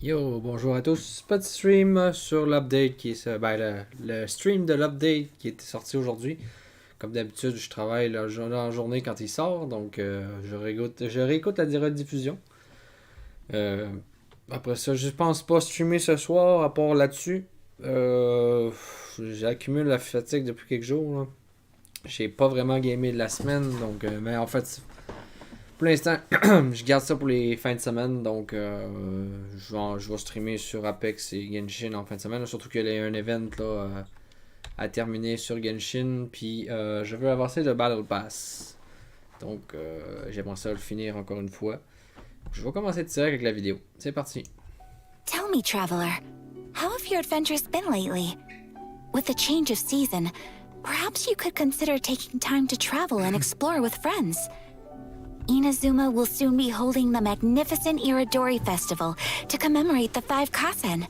Yo, bonjour à tous. Petit stream sur l'update qui est le stream de l'update qui est sorti aujourd'hui. Comme d'habitude, je travaille la journée quand il sort, donc je réécoute la rediffusion. Après ça, je pense pas streamer ce soir à part là-dessus. J'accumule la fatigue depuis quelques jours. Là. J'ai pas vraiment gamé de la semaine, donc mais en fait, pour l'instant, je garde ça pour les fins de semaine, donc je vais streamer sur Apex et Genshin en fin de semaine, surtout qu'il y a un event là, à terminer sur Genshin, puis je veux avancer le Battle Pass. Donc j'aimerais ça le finir encore une fois. Je vais commencer direct avec la vidéo. C'est parti. Tell me, traveler, how have your adventures been lately? With the change of season, perhaps you could consider taking time to travel and explore with friends. Inazuma will soon be holding the magnificent Iridori Festival to commemorate the 5 Kasen.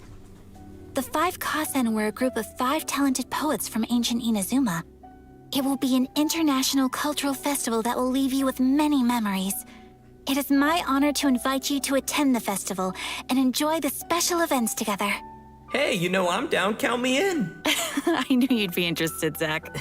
The 5 Kasen were a group of 5 talented poets from ancient Inazuma. It will be an international cultural festival that will leave you with many memories. It is my honor to invite you to attend the festival and enjoy the special events together. Hey, you know I'm down. Count me in. I knew you'd be interested, Zach.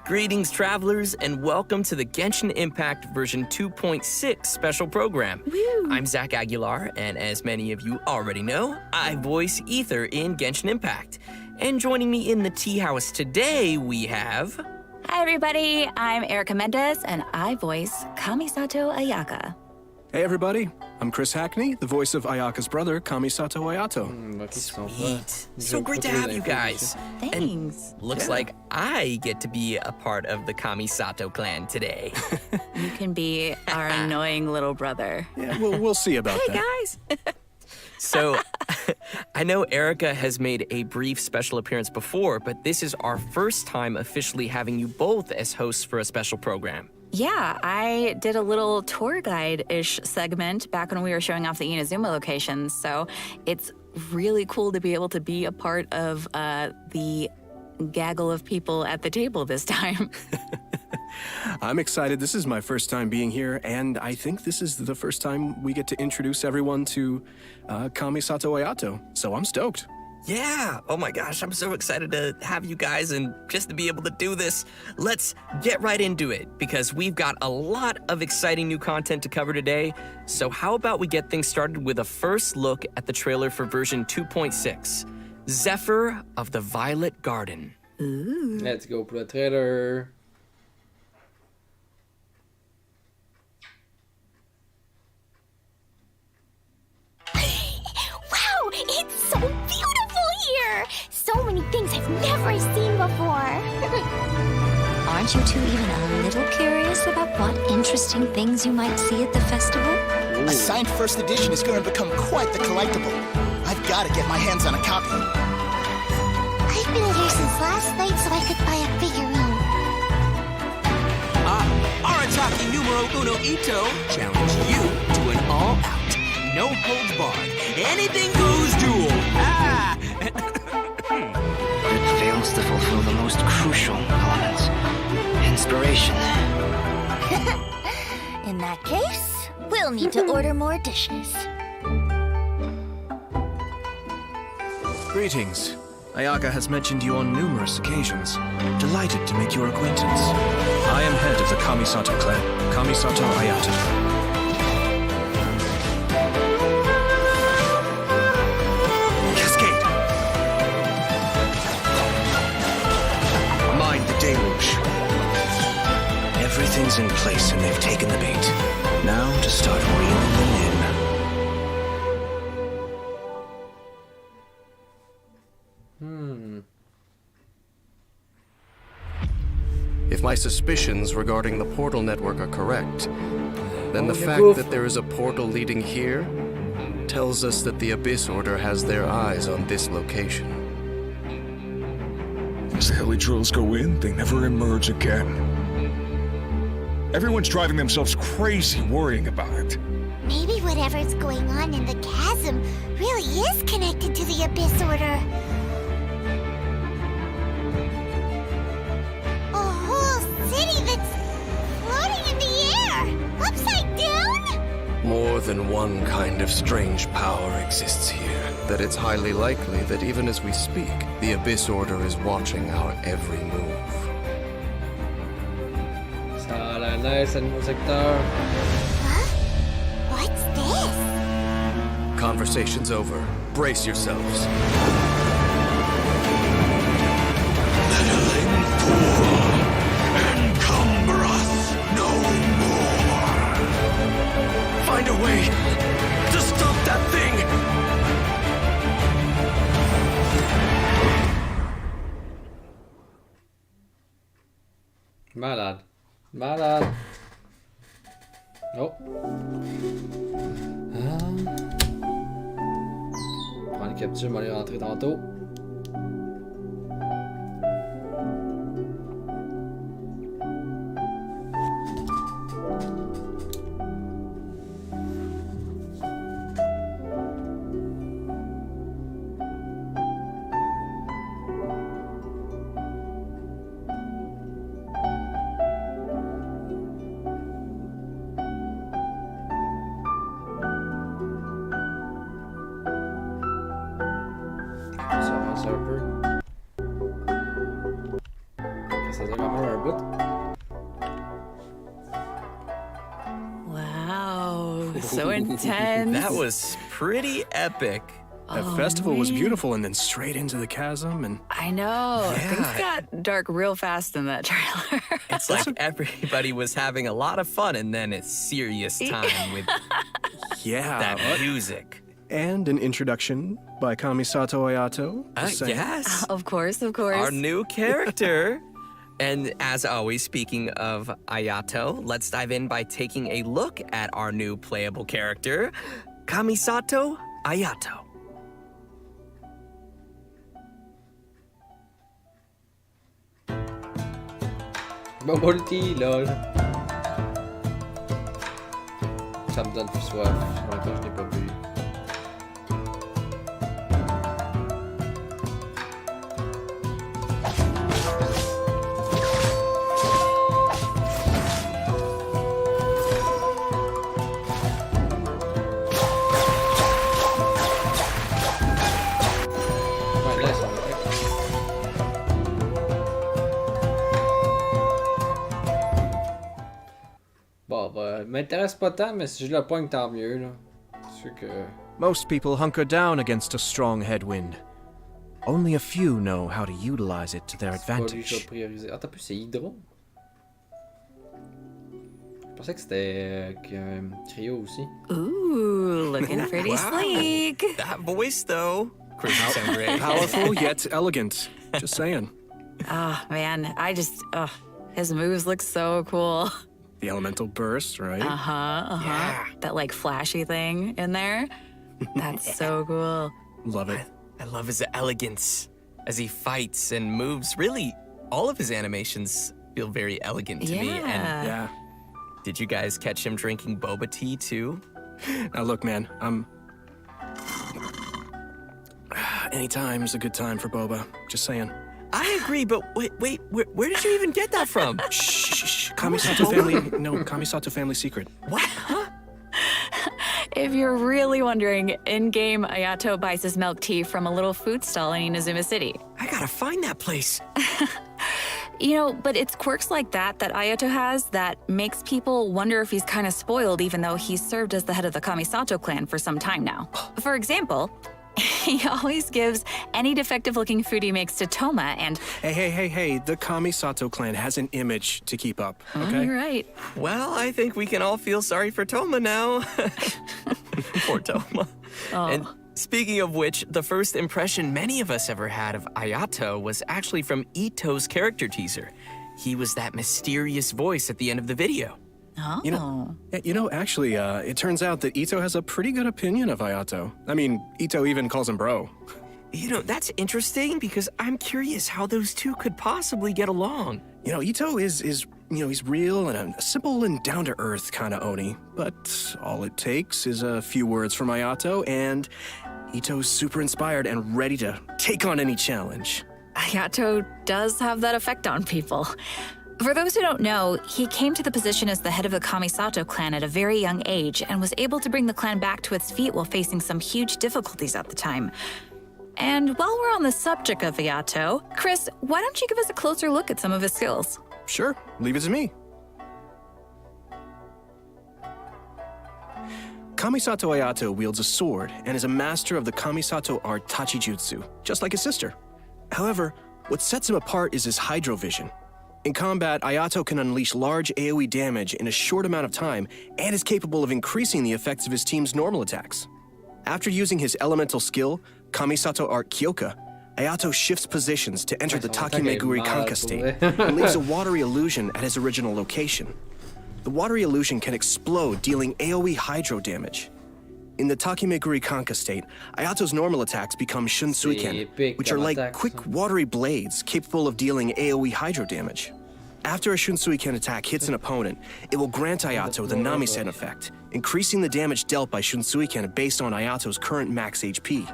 Greetings, travelers, and welcome to the Genshin Impact version 2.6 special program. Woo. I'm Zach Aguilar, and as many of you already know, I voice Ether in Genshin Impact. And joining me in the tea house today, we have... Hi, everybody. I'm Erica Mendez, and I voice Kamisato Ayaka. Hey everybody, I'm Chris Hackney, the voice of Ayaka's brother, Kamisato Ayato. Sweet. So great to have you guys. Thanks. And looks like I get to be a part of the Kamisato clan today. You can be our annoying little brother. Yeah, we'll see about Hey, that. guys. So, I know Erica has made a brief special appearance before, but this is our first time officially having you both as hosts for a special program. Yeah, I did a little tour guide-ish segment back when we were showing off the Inazuma locations, so it's really cool to be able to be a part of the gaggle of people at the table this time. I'm excited. This is my first time being here, and I think this is the first time we get to introduce everyone to Kamisato Ayato, so I'm stoked. Yeah, oh my gosh, I'm so excited to have you guys and just to be able to do this. Let's get right into it, because we've got a lot of exciting new content to cover today. So how about we get things started with a first look at the trailer for version 2.6, Zephyr of the Violet Garden. Ooh. Let's go pour le trailer. Wow, it's so beautiful here! So many things I've never seen before. Aren't you two even a little curious about what interesting things you might see at the festival? A signed first edition is going to become quite the collectible. I've got to get my hands on a copy. I've been here since last night so I could buy a figurine. Arataki numero uno Ito challenge you to an all-out, no-holds-barred, anything-goes duel. Ah! It fails to fulfill the most crucial elements. Inspiration. In that case, we'll need to order more dishes. Greetings. Ayaka has mentioned you on numerous occasions. Delighted to make your acquaintance. I am head of the Kamisato clan, Kamisato Ayato. Cascade! Mind the deluge. Everything's in place and they've taken the bait. Now to start reeling them in. If my suspicions regarding the portal network are correct, then the fact that there is a portal leading here tells us that the Abyss Order has their eyes on this location. As the heli-drills go in, they never emerge again. Everyone's driving themselves crazy worrying about it. Maybe whatever's going on in the chasm really is connected to the Abyss Order. A whole city that's floating in the air! Upside down? More than one kind of strange power exists here. That it's highly likely that even as we speak, the Abyss Order is watching our every move. Ça a l'air nice, animaux secteur. Huh? What's this? Conversation's over. Brace yourselves. Meddling fool! Encumber us no more! Find a way to stop that thing! Malade. Malade. Oh. Prends une capture, je vais aller rentrer tantôt. Ça avance un peu. Ça dure quand même un bout. Wow, so intense. That was pretty epic. That festival was beautiful, and then straight into the chasm, and I know. Yeah. Things got dark real fast in that trailer. It's like everybody was having a lot of fun, and then it's serious time with yeah, that music. and an introduction by Kamisato Ayato. Just saying. Yes. Of course, of course. Our new character. And as always, speaking of Ayato, let's dive in by taking a look at our new playable character, Kamisato Ayato. Bubble tea, lol. Ça me donne plus soif. En même temps, je n'ai pas bu. Ouais, là, ça va être. Bon, bah, m'intéresse pas tant, mais si je le pogne, tant mieux, là. C'est sûr que. Most people hunker down against a strong headwind. Only a few know how to utilize it to their C'est pas lui que je vais advantage. prioriser. Ah, t'as plus, c'est Hydro. Je pensais que c'était Cryo aussi. Ooh, looking pretty sleek. That voice, though. Chris, you sound great. Powerful yet elegant. Just saying. Oh, man. His moves look so cool. The elemental burst, right? Yeah. That, like, flashy thing in there. That's so cool. Love it. I love his elegance as he fights and moves. Really, all of his animations feel very elegant to me. And Yeah. did you guys catch him drinking boba tea too? Now look, man, anytime's a good time for boba. Just saying. I agree, but wait, where did you even get that from? Shh. Kamisato family. No, Kamisato family secret. What? Huh? If you're really wondering, in-game Ayato buys his milk tea from a little food stall in Inazuma City. I gotta find that place. You know, but it's quirks like that Ayato has that makes people wonder if he's kind of spoiled even though he's served as the head of the Kamisato clan for some time now. For example, he always gives any defective-looking food he makes to Toma and... Hey. The Kamisato clan has an image to keep up, okay? You're right. Well, I think we can all feel sorry for Toma now. Poor Toma. Oh. And speaking of which, the first impression many of us ever had of Ayato was actually from Ito's character teaser. He was that mysterious voice at the end of the video. Oh. You know, actually, it turns out that Ito has a pretty good opinion of Ayato. I mean, Ito even calls him bro. You know, that's interesting because I'm curious how those two could possibly get along. You know, Ito is he's real and a simple and down-to-earth kind of Oni. But all it takes is a few words from Ayato, and Ito's super inspired and ready to take on any challenge. Ayato does have that effect on people. For those who don't know, he came to the position as the head of the Kamisato clan at a very young age and was able to bring the clan back to its feet while facing some huge difficulties at the time. And while we're on the subject of Ayato, Chris, why don't you give us a closer look at some of his skills? Sure, leave it to me. Kamisato Ayato wields a sword and is a master of the Kamisato art Tachijutsu, just like his sister. However, what sets him apart is his hydrovision. In combat, Ayato can unleash large AoE damage in a short amount of time and is capable of increasing the effects of his team's normal attacks. After using his elemental skill, Kamisato Art Kyoka, Ayato shifts positions to enter the Takemeguri Kanka state and leaves a watery illusion at his original location. The watery illusion can explode, dealing AoE hydro damage. In the Takemeguri Kanka state, Ayato's normal attacks become Shunsuiken, which are like quick, watery blades capable of dealing AoE hydro damage. After a Shunsuiken attack hits an opponent, it will grant Ayato the Namisen effect, increasing the damage dealt by Shunsuiken based on Ayato's current max HP.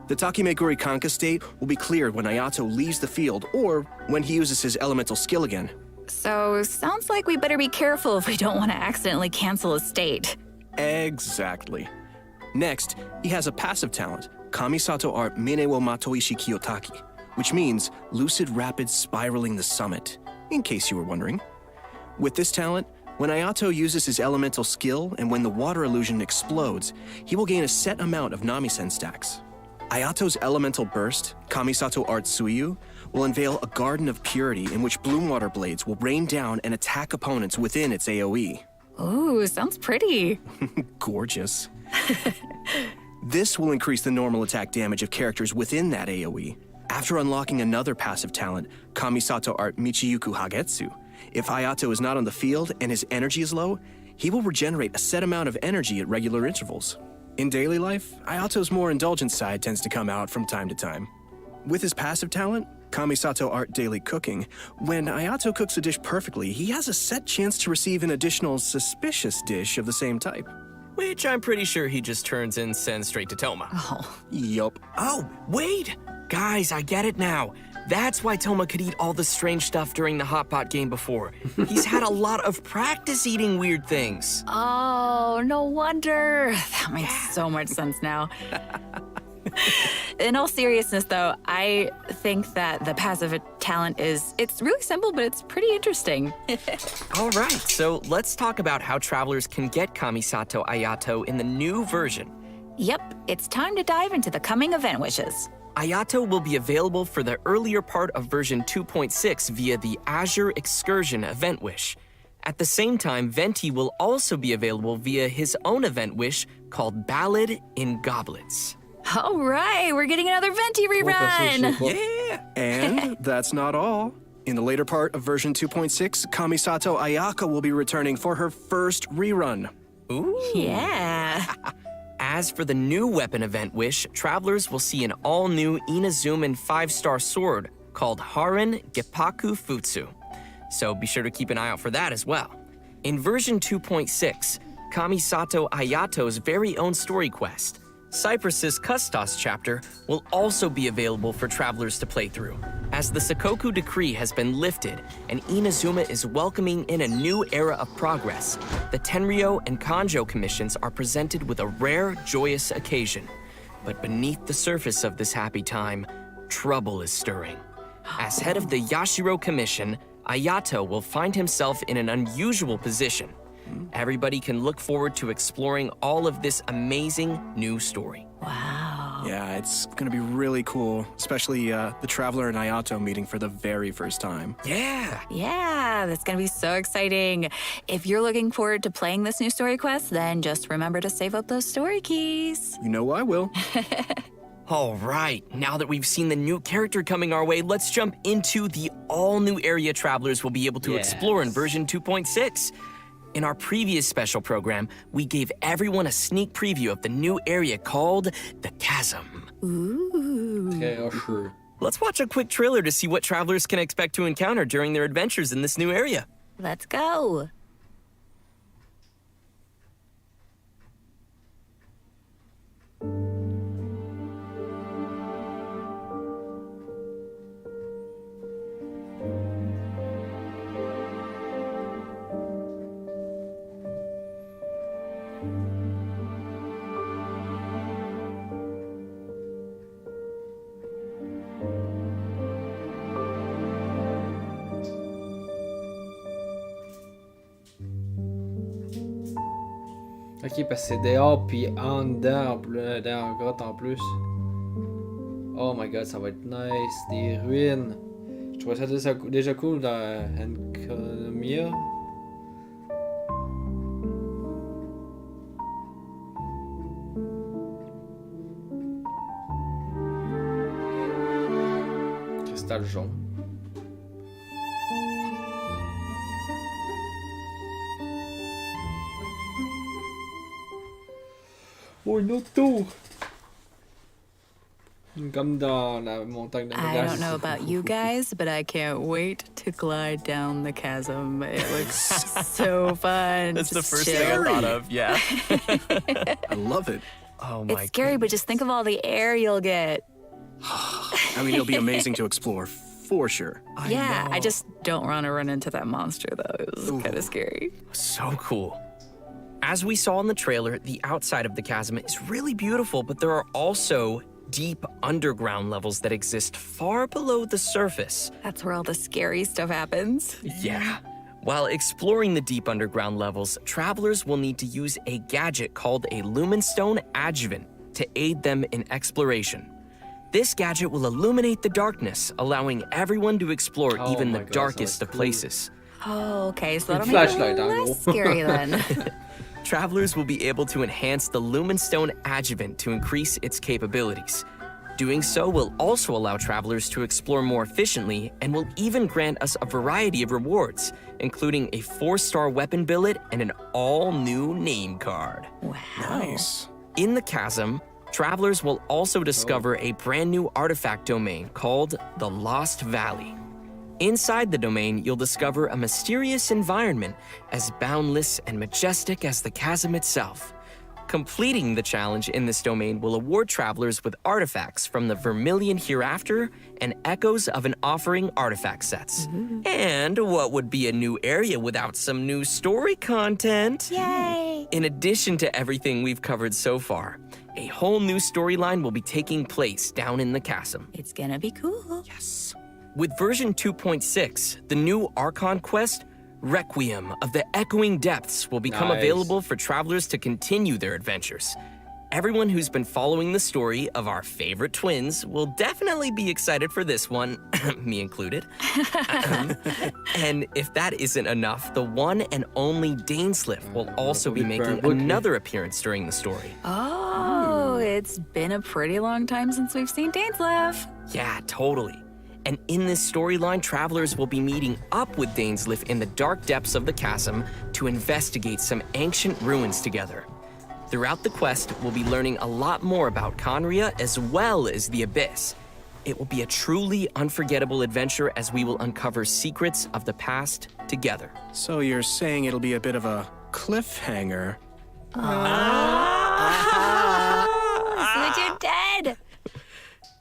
The Takemeguri Kanka state will be cleared when Ayato leaves the field or when he uses his elemental skill again. So, sounds like we better be careful if we don't want to accidentally cancel his state. Exactly. Next, he has a passive talent, Kamisato Art Mine wo Matoishi Kiyotaki, which means lucid rapid spiraling the summit, in case you were wondering. With this talent, when Ayato uses his elemental skill and when the water illusion explodes, he will gain a set amount of Namisen stacks. Ayato's elemental burst, Kamisato Art Suiyu, will unveil a garden of purity in which bloom water blades will rain down and attack opponents within its AoE. Ooh, sounds pretty. Gorgeous. This will increase the normal attack damage of characters within that AoE. After unlocking another passive talent, Kamisato Art Michiyuku Hagetsu, if Ayato is not on the field and his energy is low, he will regenerate a set amount of energy at regular intervals. In daily life, Ayato's more indulgent side tends to come out from time to time. With his passive talent, Kamisato Art Daily Cooking, when Ayato cooks a dish perfectly, he has a set chance to receive an additional suspicious dish of the same type. Which I'm pretty sure he just turns and sends straight to Toma. Oh. Yup. Oh, wait! Guys, I get it now. That's why Toma could eat all the strange stuff during the hot pot game before. He's had a lot of practice eating weird things. Oh, no wonder. That makes so much sense now. In all seriousness, though, I think that the passive talent it's really simple, but it's pretty interesting. All right, so let's talk about how travelers can get Kamisato Ayato in the new version. Yep, it's time to dive into the coming event wishes. Ayato will be available for the earlier part of version 2.6 via the Azure Excursion event wish. At the same time, Venti will also be available via his own event wish called Ballad in Goblets. All right, we're getting another Venti rerun! Yeah! And that's not all. In the later part of version 2.6, Kamisato Ayaka will be returning for her first rerun. Ooh! Yeah! As for the new weapon event wish, travelers will see an all-new Inazuman 5-star sword called Haran Geppaku Futsu. So be sure to keep an eye out for that as well. In version 2.6, Kamisato Ayato's very own story quest, Cypress's Custos chapter, will also be available for travelers to play through. As the Sakoku decree has been lifted and Inazuma is welcoming in a new era of progress, the Tenryo and Kanjo commissions are presented with a rare, joyous occasion. But beneath the surface of this happy time, trouble is stirring. As head of the Yashiro Commission, Ayato will find himself in an unusual position. Everybody can look forward to exploring all of this amazing new story. Wow. Yeah, it's gonna be really cool, especially the Traveler and Ayato meeting for the very first time. Yeah! Yeah, that's gonna be so exciting. If you're looking forward to playing this new story quest, then just remember to save up those story keys. You know I will. All right, now that we've seen the new character coming our way, let's jump into the all-new area travelers will be able to explore in version 2.6. In our previous special program, we gave everyone a sneak preview of the new area called the Chasm. Ooh. Okay, oh sure. Let's watch a quick trailer to see what travelers can expect to encounter during their adventures in this new area. Let's go. Ok, parce que c'est dehors puis en dedans, dans la grotte en plus. Oh my god, ça va être nice. Des ruines. Je trouvais ça déjà cool dans Encomia. Cristal jaune. Oh, une autre tour! Comme dans la montagne de I don't know about you guys, but I can't wait to glide down the chasm. It looks so fun. That's the Just first chill. thing I thought of, yeah. I love it. Oh my It's scary, but just think of all the air you'll get. I mean, it'll be amazing to explore, for sure. I just don't want to run into that monster, though. It was kind of scary. So cool. As we saw in the trailer, the outside of the chasm is really beautiful, but there are also deep underground levels that exist far below the surface. That's where all the scary stuff happens. Yeah. While exploring the deep underground levels, travelers will need to use a gadget called a Lumenstone Adjuvant to aid them in exploration. This gadget will illuminate the darkness, allowing everyone to explore even the darkest of places. Oh, okay, so that'll make it less scary then. Travelers will be able to enhance the Lumenstone Adjuvant to increase its capabilities. Doing so will also allow travelers to explore more efficiently and will even grant us a variety of rewards, including a 4-star weapon billet and an all-new name card. Wow. Nice. In the chasm, travelers will also discover a brand new artifact domain called the Lost Valley. Inside the domain, you'll discover a mysterious environment as boundless and majestic as the chasm itself. Completing the challenge in this domain will award travelers with artifacts from the Vermilion Hereafter and Echoes of an Offering artifact sets. And what would be a new area without some new story content? Yay! In addition to everything we've covered so far, a whole new storyline will be taking place down in the chasm. It's gonna be cool. Yes. With version 2.6, the new Archon quest, Requiem of the Echoing Depths, will become available for travelers to continue their adventures. Everyone who's been following the story of our favorite twins will definitely be excited for this one, me included. And if that isn't enough, the one and only Dainsliff will also be making another appearance during the story. Oh, it's been a pretty long time since we've seen Dainsliff. Yeah, totally. And in this storyline, travelers will be meeting up with Dainsliff in the dark depths of the chasm to investigate some ancient ruins together. Throughout the quest, we'll be learning a lot more about Conria as well as the Abyss. It will be a truly unforgettable adventure as we will uncover secrets of the past together. So you're saying it'll be a bit of a cliffhanger? So you're dead!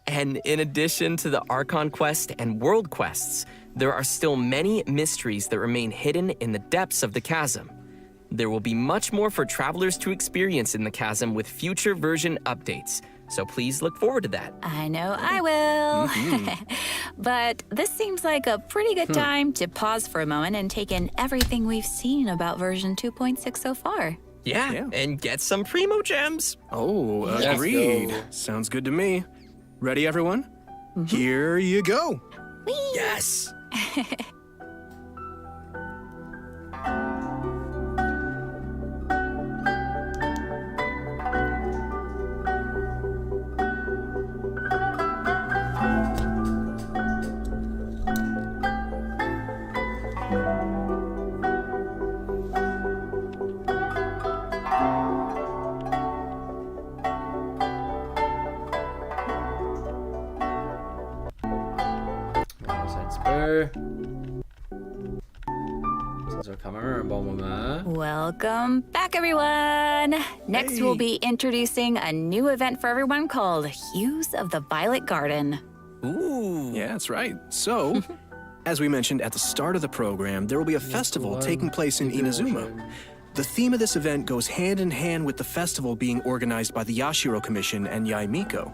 And in addition to the Archon quest and world quests, there are still many mysteries that remain hidden in the depths of the chasm. There will be much more for travelers to experience in the chasm with future version updates, so please look forward to that. I know I will. But this seems like a pretty good time to pause for a moment and take in everything we've seen about version 2.6 so far. Yeah, and get some Primo Gems. Oh, Let's agreed. go. Sounds good to me. Ready, everyone? Here you go. Yes! Ça va quand même un bon moment. Welcome back, everyone. Next, we'll be introducing a new event for everyone called Hues of the Violet Garden. Ooh. Yeah, that's right. So, as we mentioned at the start of the program, there will be a festival taking place in Inazuma. The theme of this event goes hand in hand with the festival being organized by the Yashiro Commission and Yaimiko.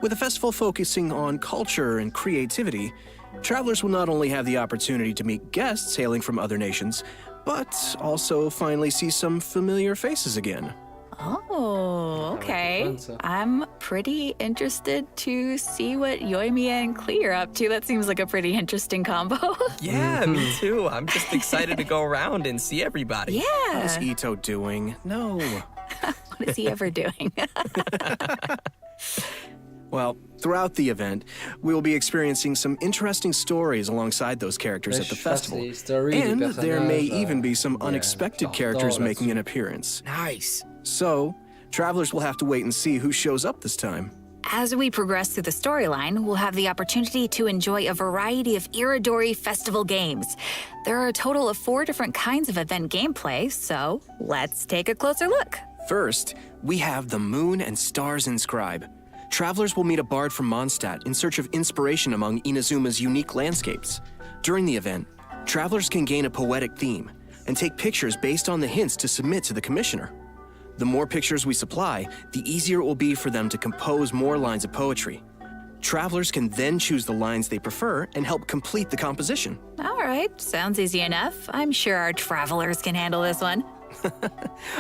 With the festival focusing on culture and creativity, travelers will not only have the opportunity to meet guests hailing from other nations, but also finally see some familiar faces again. Oh, okay. I'm pretty interested to see what Yoimi and Klee are up to. That seems like a pretty interesting combo. Yeah, me too. I'm just excited to go around and see everybody. Yeah. How's Ito doing? No. What is he ever doing? Well, throughout the event, we will be experiencing some interesting stories alongside those characters at the festival. And there may even be some unexpected characters making an appearance. Nice. So, travelers will have to wait and see who shows up this time. As we progress through the storyline, we'll have the opportunity to enjoy a variety of Iridori festival games. There are a total of 4 different kinds of event gameplay, so let's take a closer look. First, we have the Moon and Stars Inscribe. Travelers will meet a bard from Mondstadt in search of inspiration among Inazuma's unique landscapes. During the event, travelers can gain a poetic theme and take pictures based on the hints to submit to the commissioner. The more pictures we supply, the easier it will be for them to compose more lines of poetry. Travelers can then choose the lines they prefer and help complete the composition. All right, sounds easy enough. I'm sure our travelers can handle this one.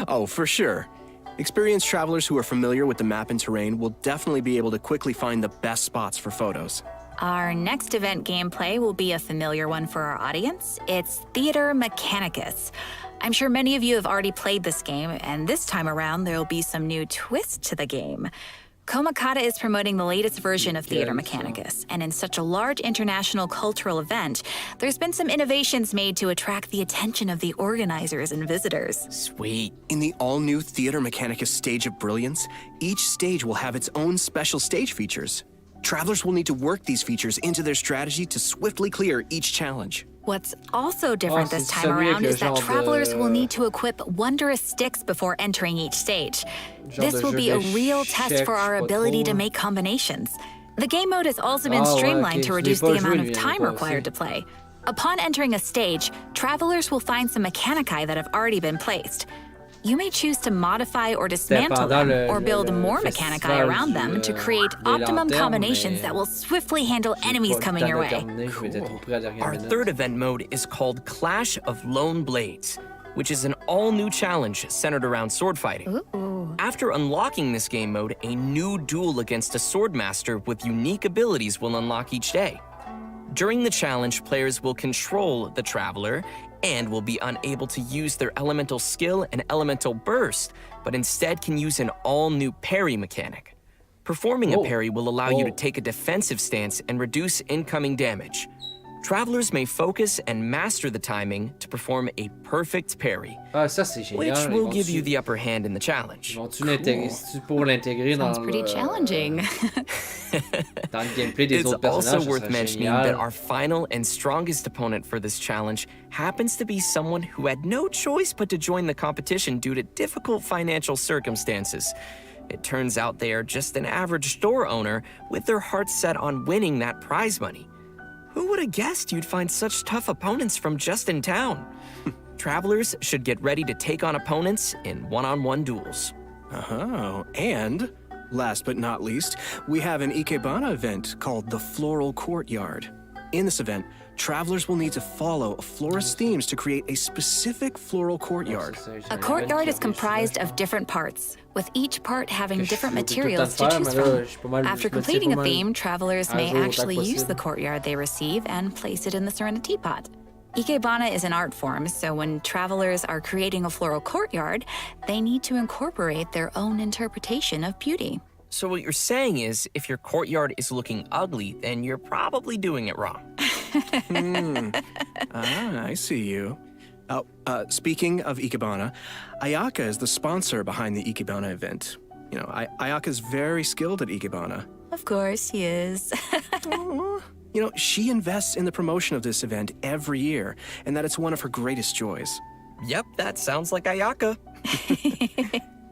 Oh, for sure. Experienced travelers who are familiar with the map and terrain will definitely be able to quickly find the best spots for photos. Our next event gameplay will be a familiar one for our audience. It's Theater Mechanicus. I'm sure many of you have already played this game, and this time around there will be some new twist to the game. Komakata is promoting the latest version of Theater Mechanicus, and in such a large international cultural event, there's been some innovations made to attract the attention of the organizers and visitors. Sweet. In the all-new Theater Mechanicus Stage of Brilliance, each stage will have its own special stage features. Travelers will need to work these features into their strategy to swiftly clear each challenge. What's also different this time around is that travelers will need to equip wondrous sticks before entering each stage. This will be a real test for our ability to make combinations. The game mode has also been streamlined to reduce the amount of time required to play. Upon entering a stage, travelers will find some mechanici that have already been placed. You may choose to modify or dismantle them, or build more mechanici around them to create optimum combinations that will swiftly handle enemies coming your way. Cool. Our third event mode is called Clash of Lone Blades, which is an all-new challenge centered around sword fighting. Ooh. After unlocking this game mode, a new duel against a swordmaster with unique abilities will unlock each day. During the challenge, players will control the traveler and will be unable to use their elemental skill and elemental burst, but instead can use an all-new parry mechanic. Performing a parry will allow you to take a defensive stance and reduce incoming damage. Travelers may focus and master the timing to perform a perfect parry, which will give you the upper hand in the challenge. Sounds pretty challenging. It's also worth mentioning that our final and strongest opponent for this challenge happens to be someone who had no choice but to join the competition due to difficult financial circumstances. It turns out they are just an average store owner with their hearts set on winning that prize money. Who would have guessed you'd find such tough opponents from just in town? Travelers should get ready to take on opponents in one-on-one duels. Oh, and last but not least, we have an Ikebana event called the Floral Courtyard. In this event, travelers will need to follow a florist's themes to create a specific floral courtyard. A courtyard is comprised of different parts, with each part having different materials to choose from. After completing a theme, travelers may actually use the courtyard they receive and place it in the Serenity Pot. Ikebana is an art form, so when travelers are creating a floral courtyard, they need to incorporate their own interpretation of beauty. So what you're saying is, if your courtyard is looking ugly, then you're probably doing it wrong. I see you. Speaking of Ikebana, Ayaka is the sponsor behind the Ikebana event. You know, Ayaka's very skilled at Ikebana. Of course he is. You know, she invests in the promotion of this event every year, and that it's one of her greatest joys. Yep, that sounds like Ayaka.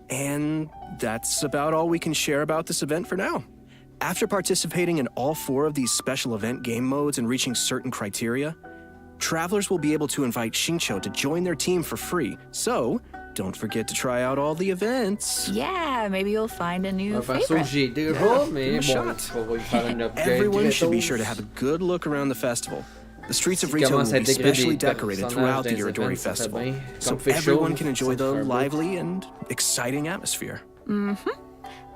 And that's about all we can share about this event for now. After participating in all 4 of these special event game modes and reaching certain criteria, travelers will be able to invite Shincho to join their team for free. So, don't forget to try out all the events. Yeah, maybe you'll find a new favorite. Everyone should be sure to have a good look around the festival. The streets of S'ils Rito will commencent à be intégrer specially des decorated personnages throughout the dans les Iridori events, ça fait Festival, bien. so Comme fait chaud, everyone can enjoy ça the fait un beau. lively and exciting atmosphere.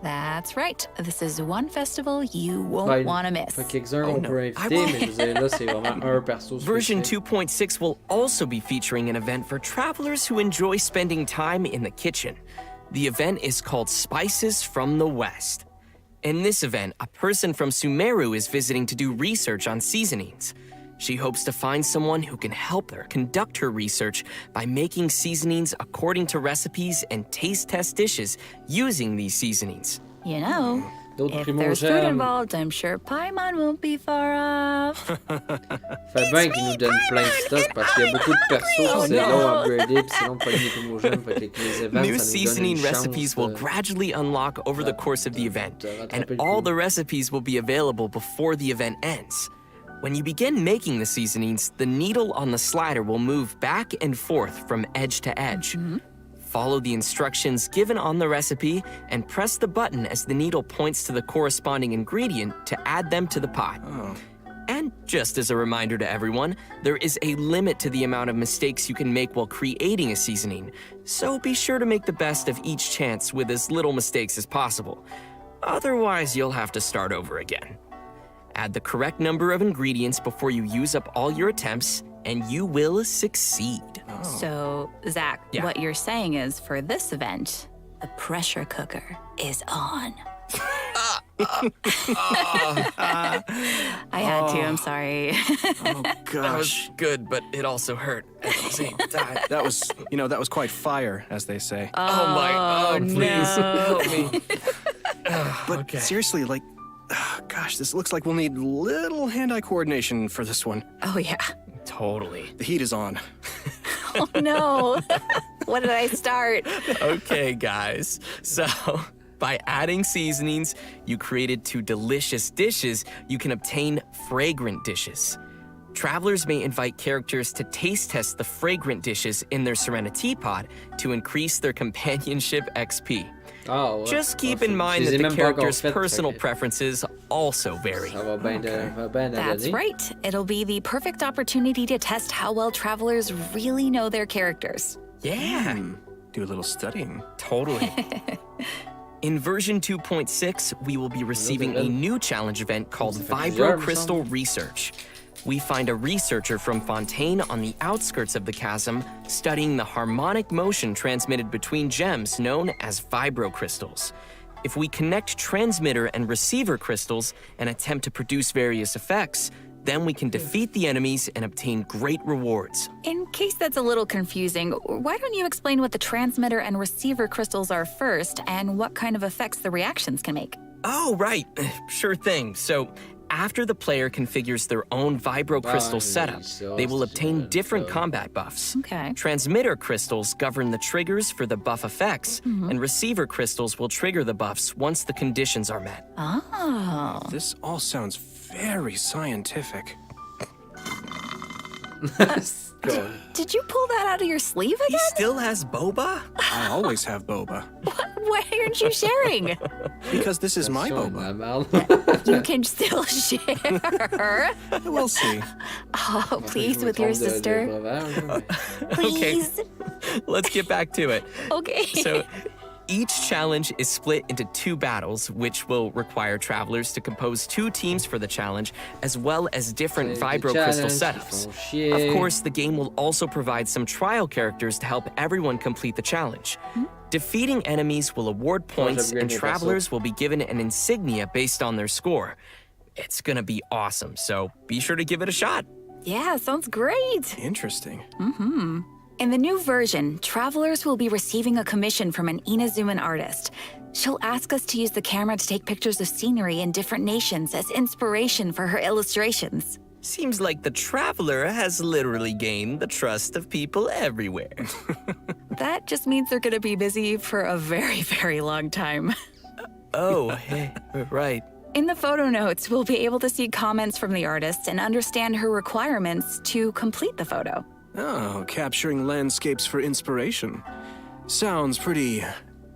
That's right. This is one festival you won't Ben, want to miss. Fait quelques-uns Oh, on no. peut I inviter, won't. mais je veux dire, là, c'est vraiment un perso Version spécifique. 2.6 will also be featuring an event for travelers who enjoy spending time in the kitchen. The event is called Spices from the West. In this event, a person from Sumeru is visiting to do research on seasonings. She hopes to find someone who can help her conduct her research by making seasonings according to recipes and taste test dishes using these seasonings. You know, D'autres if there's food primogènes. involved, I'm sure Paimon won't be far off. Fait bien qu'ils nous donnent plein de stock parce qu'il y a beaucoup de persos, c'est long à upgrader, puis c'est long de pogner les primogènes. Fait que les events, New ça nous donne seasoning une chance recipes will de- gradually unlock over the course of the event, and rattraper le all coup. the recipes will be available before the event ends. When you begin making the seasonings, the needle on the slider will move back and forth from edge to edge. Follow the instructions given on the recipe and press the button as the needle points to the corresponding ingredient to add them to the pot. And just as a reminder to everyone, there is a limit to the amount of mistakes you can make while creating a seasoning, so be sure to make the best of each chance with as little mistakes as possible. Otherwise, you'll have to start over again. Add the correct number of ingredients before you use up all your attempts, and you will succeed. So, Zach, Yeah. what you're saying is for this event, the pressure cooker is on. I had to, I'm sorry. Oh That gosh. was good, but it also hurt at the same time. That was, that was quite fire, as they say. Oh, please no. help me. But seriously, gosh, this looks like we'll need little hand-eye coordination for this one. Oh, yeah. Totally. The heat is on. Oh, no. What did I start? Okay, guys. So, by adding seasonings you created to delicious dishes, you can obtain fragrant dishes. Travelers may invite characters to taste test the fragrant dishes in their Serenity Pod to increase their companionship XP. Ah, ouais. Just keep Parfait. in mind Je les that ai the même pas encore character's faites, personal fait que preferences also vary. Ça va bien va bien That's donner. right. It'll be the perfect opportunity to test how well travelers really know their characters. Yeah, Do a little studying. totally. In version 2.6, we will be receiving a new challenge event called Ça fait Vibro plusieurs, me Crystal semble. Research. We find a researcher from Fontaine on the outskirts of the chasm studying the harmonic motion transmitted between gems known as vibro crystals. If we connect transmitter and receiver crystals and attempt to produce various effects, then we can defeat the enemies and obtain great rewards. In case that's a little confusing, why don't you explain what the transmitter and receiver crystals are first and what kind of effects the reactions can make? Oh, right. Sure thing. So, after the player configures their own vibro crystal setup, they will obtain different combat buffs. Okay. Transmitter crystals govern the triggers for the buff effects, and receiver crystals will trigger the buffs once the conditions are met. Oh. This all sounds very scientific. Did you pull that out of your sleeve He again? still has boba? I always have boba. Why aren't you sharing? Because this is my Chaud, boba. ma merde. You can still share. We'll see. Oh, please, Je me with your trompe de sister. breuvage, là, mais- Please. Let's get back to it. Okay. So, each challenge is split into 2 battles, which will require travelers to compose 2 teams for the challenge, as well as different C'est vibro des crystal challenges qui setups. font chier. Of course, the game will also provide some trial characters to help everyone complete the challenge. Defeating enemies will award points, upgrade and mes travelers will be given an insignia based on their score. It's gonna be awesome, so be sure to give it a shot. Yeah, sounds great. Interesting. In the new version, travelers will be receiving a commission from an Inazuman artist. She'll ask us to use the camera to take pictures of scenery in different nations as inspiration for her illustrations. Seems like the traveler has literally gained the trust of people everywhere. That just means they're gonna be busy for a very, very long time. Oh, right. In the photo notes, we'll be able to see comments from the artist and understand her requirements to complete the photo. Oh, capturing landscapes for inspiration. Sounds pretty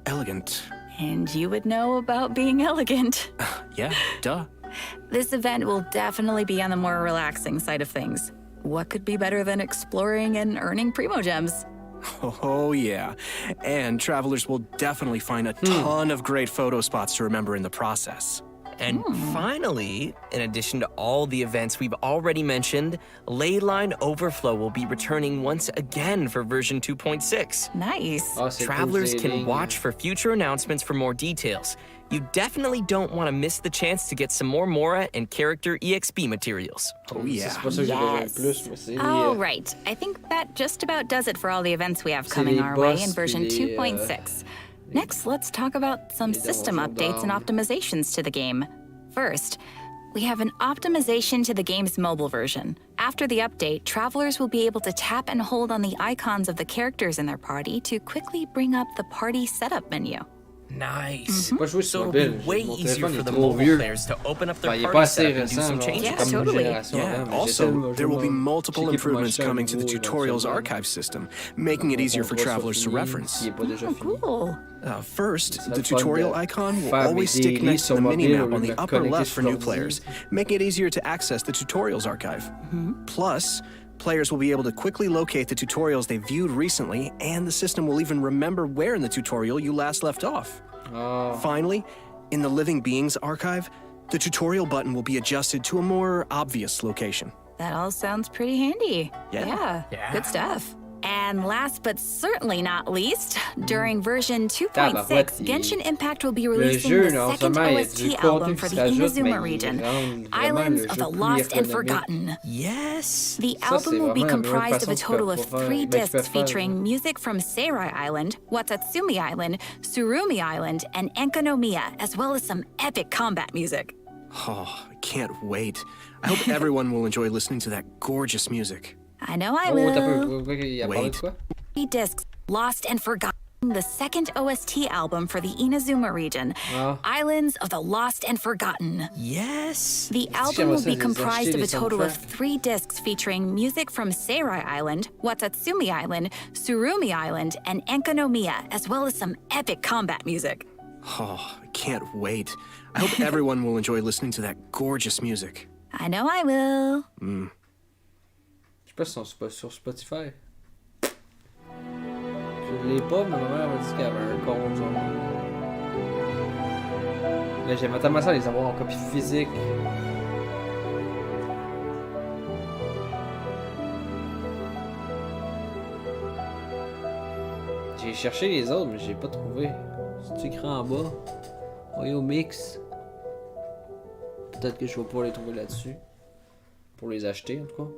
elegant. And you would know about being elegant. Yeah, duh. This event will definitely be on the more relaxing side of things. what could be better than exploring and earning Primo Gems? Oh, yeah. And travelers will definitely find a ton of great photo spots to remember in the process. And finally, in addition to all the events we've already mentioned, Leyline Overflow will be returning once again for version 2.6. Nice. Travelers can watch for future announcements for more details. You definitely don't want to miss the chance to get some more Mora and character EXP materials. Oh, yeah. All right. I think that just about does it for all the events we have coming our way in version 2.6. Next, let's talk about some system updates and optimizations to the game. First, we have an optimization to the game's mobile version. After the update, travelers will be able to tap and hold on the icons of the characters in their party to quickly bring up the party setup menu. Nice. So it'll be way easier for the mobile players to open up their party setup and do some changes. Yeah, totally. Yeah, also, there will be multiple improvements coming to the tutorials archive system, making it easier for travelers to reference. Oh, cool. First, the tutorial icon will always stick next to the minimap on the upper left for new players, making it easier to access the tutorials archive. Plus, players will be able to quickly locate the tutorials they viewed recently, and the system will even remember where in the tutorial you last left off. Finally, in the Living Beings archive, the tutorial button will be adjusted to a more obvious location. That all sounds pretty handy. Yeah. Good stuff. And last but certainly not least, during version 2.6, Genshin Impact will be releasing the second OST album for the Inazuma region, Islands of the Lost and Forgotten. Yes! The album will be comprised of a total of 3 discs featuring music from Seirai Island, Watatsumi Island, Surumi Island, and Enkanomiya, as well as some epic combat music. Oh, I can't wait. I hope everyone will enjoy listening to that gorgeous music. I know I will. Wait. 3 discs, Lost and Forgotten, the second OST album for the Inazuma region, Islands of the Lost and Forgotten. Yes! The album will be comprised of a total of 3 discs featuring music from Seirai Island, Watatsumi Island, Surumi Island, and Enkanomiya, as well as some epic combat music. Oh, I can't wait. I hope everyone will enjoy listening to that gorgeous music. I know I will. Je sais pas si sont sur Spotify. Je l'ai pas, mais ma mère m'a dit qu'il y avait un compte, genre. Mais j'aimerais tellement ça les avoir en copie physique. J'ai cherché les autres, mais j'ai pas trouvé. C'est écrit en bas. Royal Mix. Peut-être que je vais pouvoir les trouver là-dessus. Pour les acheter, en tout cas.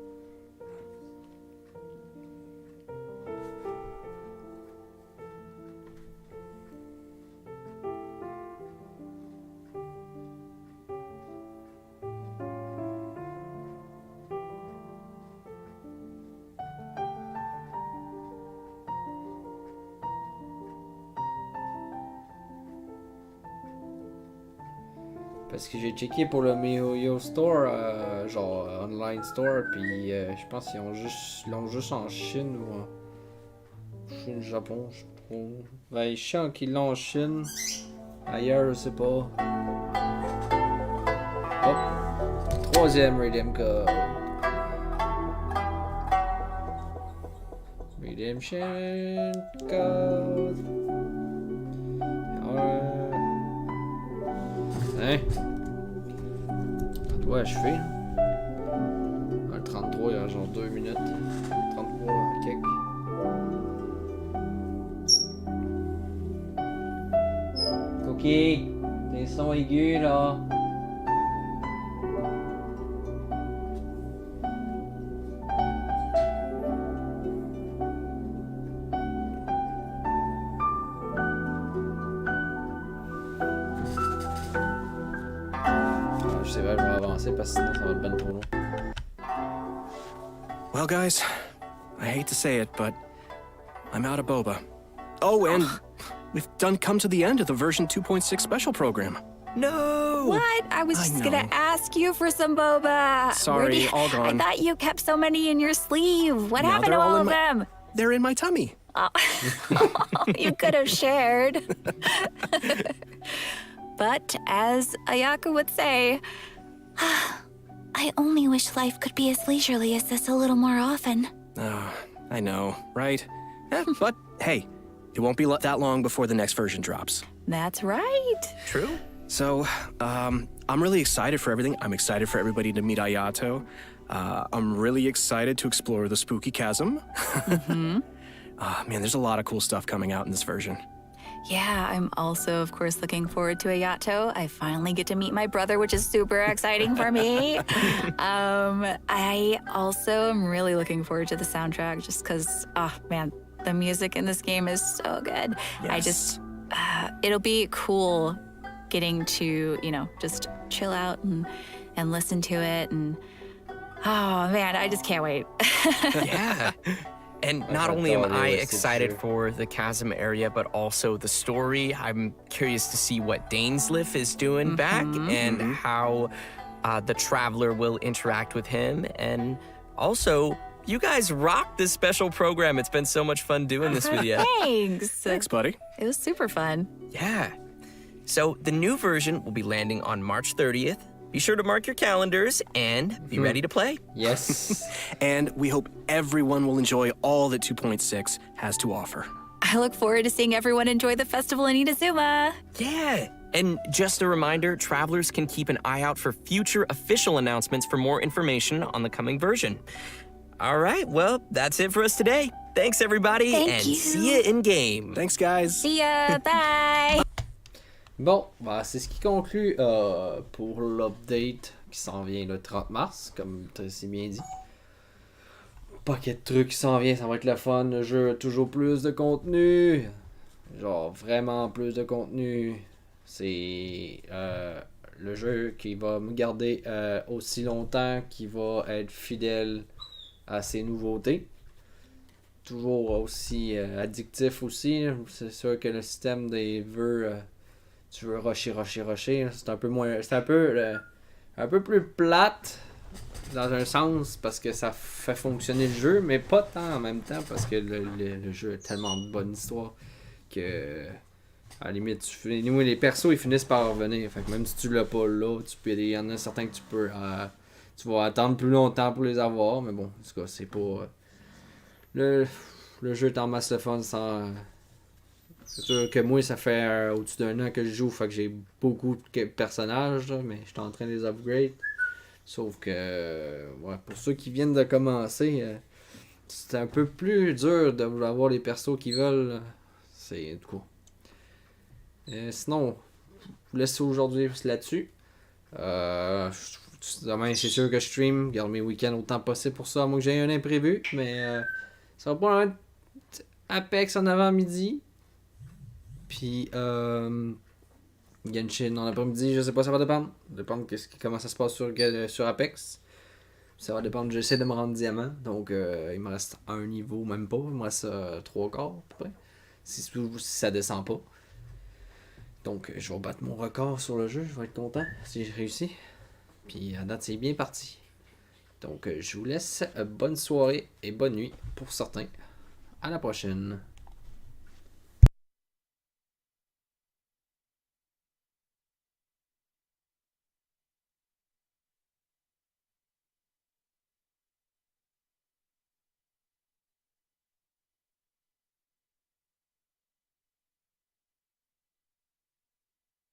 Parce que j'ai checké pour le MiHoYo Store, genre online store, puis je pense qu'ils l'ont juste en Chine ou en Chine, Japon, je sais pas trop. Ben, je sens qu'ils l'ont en Chine. Ailleurs, je sais pas. Hop. 3e Redeem Code. Redemption Code. Hein? Ça doit achever. Le 33, il y a genre 2 minutes. 33, quelques. Cookie! Tes sons aigus, là. C'est vrai, je vais avancer parce que sinon ça va être ben trop long. Well, guys, I hate to say it, but I'm out of boba. Oh, and we've come to the end of the version 2.6 special program. No! What? I was just gonna ask you for some boba. Sorry, all gone. I thought you kept so many in your sleeve. What happened to all of them? They're in my tummy. Oh. You could have shared. But as Ayaka would say, I I only wish life could be as leisurely as this a little more often. I know, right? But hey, it won't be that long before the next version drops. That's right. True. So, I'm really excited for everything. I'm excited for everybody to meet Ayato. I'm really excited to explore the spooky chasm. Man, there's a lot of cool stuff coming out in this version. Yeah, I'm also, of course, looking forward to Ayato. I finally get to meet my brother, which is super exciting for me. I also am really looking forward to the soundtrack just because, man, the music in this game is so good. Yes. It'll be cool getting to, just chill out and listen to it. And, oh, man, I just can't wait. Yeah. And not only am I excited for the chasm area, but also the story. I'm curious to see what Dainsleif is doing back and how the Traveler will interact with him. And also, you guys rocked this special program. It's been so much fun doing this with you. Thanks. Thanks, buddy. It was super fun. Yeah. So the new version will be landing on March 30th. Be sure to mark your calendars and be ready to play. Yes. And we hope everyone will enjoy all that 2.6 has to offer. I look forward to seeing everyone enjoy the festival in Inazuma. Yeah. And just a reminder, travelers can keep an eye out for future official announcements for more information on the coming version. All right, well, that's it for us today. Thanks, everybody, Thank you. See you in game. Thanks, guys. See ya. Bye. Bon, bah, c'est ce qui conclut pour l'update qui s'en vient le 30 mars, comme c'est bien dit. Paquet de trucs qui s'en vient, ça va être le fun. Le jeu a toujours plus de contenu. Genre, vraiment plus de contenu. C'est le jeu qui va me garder aussi longtemps, qui va être fidèle à ses nouveautés. Toujours aussi addictif aussi. C'est sûr que le système des vœux... tu veux rusher. C'est un peu moins. C'est un peu plus plate dans un sens parce que ça fait fonctionner le jeu, mais pas tant en même temps parce que le jeu a tellement de bonne histoire que à la limite les persos ils finissent par revenir. Fait que même si tu l'as pas là, il y en a certains que tu vas attendre plus longtemps pour les avoir, mais bon, en tout cas, c'est pas. Le jeu est en masse de fun sans. C'est sûr que moi, ça fait au-dessus d'un an que je joue, fait que j'ai beaucoup de personnages, là, mais je suis en train de les upgrade. Sauf que, pour ceux qui viennent de commencer, c'est un peu plus dur d'avoir les persos qu'ils veulent. C'est du coup. Sinon, je vous laisse aujourd'hui là-dessus. Demain, c'est sûr que je stream, garde mes week-ends autant possible pour ça, à moins que j'ai un imprévu, mais ça va pas être Apex en avant-midi. Puis, Genshin en après-midi, je sais pas, ça va dépendre. Ça va dépendre comment ça se passe sur Apex. Ça va dépendre, j'essaie de me rendre diamant. Donc, il me reste un niveau, même pas. Il me reste 3 quarts, à peu près. Si ça descend pas. Donc, je vais battre mon record sur le jeu. Je vais être content si j'ai réussi. Puis, à date, c'est bien parti. Donc, je vous laisse. Bonne soirée et bonne nuit pour certains. À la prochaine.